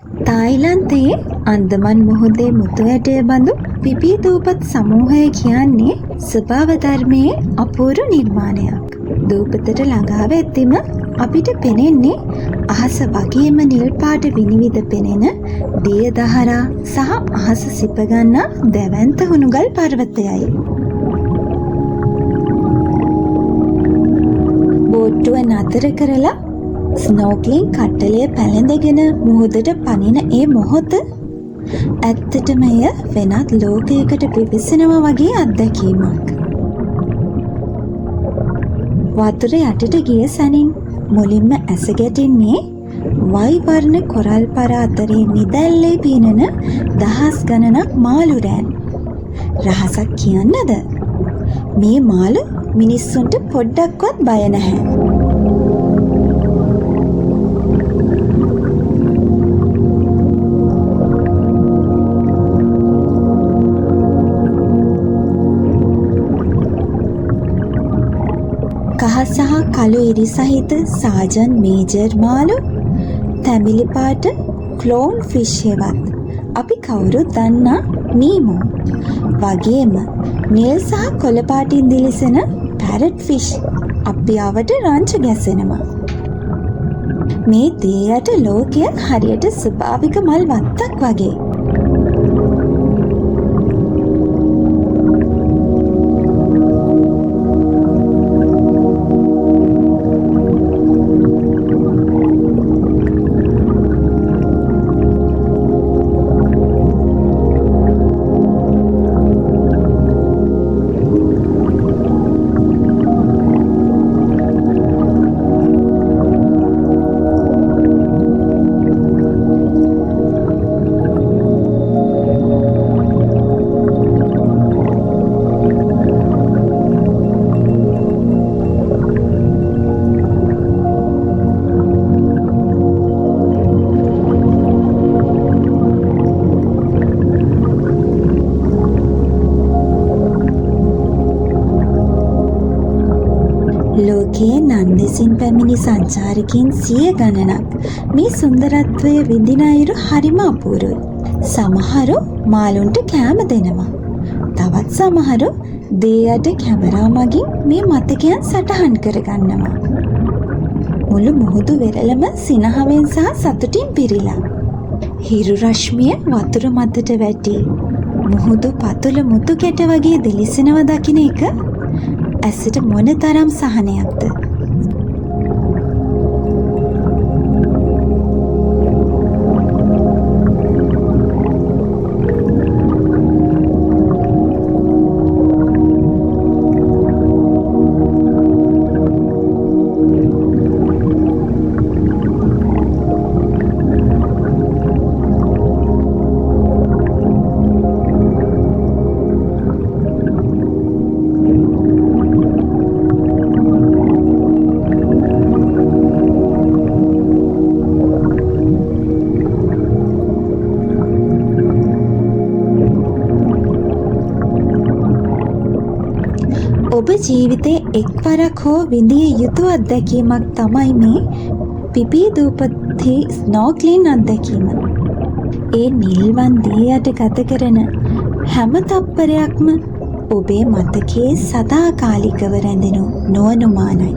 තායිලන්තයේ අන්දමන් මුහුදේ මුතු ඇටය බඳු පිපී දූපත් සමූහය කියන්නේ ස්වභාව ධර්මයේ අපූර්ව නිර්මාණයක්. දූපතට ළඟා වෙද්දිම අපිට පෙනෙන්නේ අහස වගේම නිල් පාට විනිවිද පෙනෙන දියදහරා සහ අහස සිපගන්නා දැවැන්ත හුණුගල් පර්වතයයි. බෝට්ටුව නතර කරලා ස්නෝක්ලින් කට්ටලය පැලඳගෙන මුහුදට පනින ඒ මොහොත ඇත්තටම එය වෙනත් ලෝකයකට පිවිසෙනවා වගේ අත්දැකීමක්. වතුර යටට ගිය සැනින් මුලින්ම ඇස ගැටෙන්නේ වයිවර්ණ කොරල් පර අතරේ නිදැල්ලේ පීනන දහස් ගණනක් මාළු රෑන්. රහසක් කියන්නද? මේ මාළු මිනිස්සුන්ට පොඩ්ඩක්වත් බය නැහැ. කහ සහ කළු ඉරි සහිත සාජන් මේජර් මාළු, තැඹිලි පාට ක්ලෝන් ෆිෂ් හෙවත් අපි කවුරුත් දන්නා නීමෝ වගේම නිල් සහ කොළ පාටින් දිලිසෙන පැරට් ෆිෂ් අපි අවට රංච ගැසෙනවා. මේ දේ යට ලෝකය හරියට ස්වභාවික මල් වත්තක් වගේ. ලෝකයේ නන්දෙසින් පැමිණි සංචාරකයන් සිය ගණනක් මේ සුන්දරත්වය විඳින අයුරු හරිම අපූරුයි. සමහරු මාළුන්ට කෑම දෙනවා. තවත් සමහරු දේ යට කැමරා මගින් මේ මතකයන් සටහන් කරගන්නවා. මුළු මුහුදු වෙරළම සිනහවෙන් සහ සතුටින් පිරීලා. හිරු රශ්මිය වතුර මතට වැටි මුහුදු පතුල මුතු කැට වගේ දිලිසෙනවා දකින එක ඇසට මොන තරම් සහනයක්ද? ඔබ ජීවිතේ එක්වරක් හෝ විඳිය යුතු අත්දැකීමක් තමයි මේ පිපී දූපතේ ස්නෝක්ලින් අත්දැකීම. ඒ නිල්වන් දී යට ගත කරන හැම තප්පරයක්ම ඔබේ මතකයේ සදාකාලිකව රැඳෙනු නොඅනුමානයි.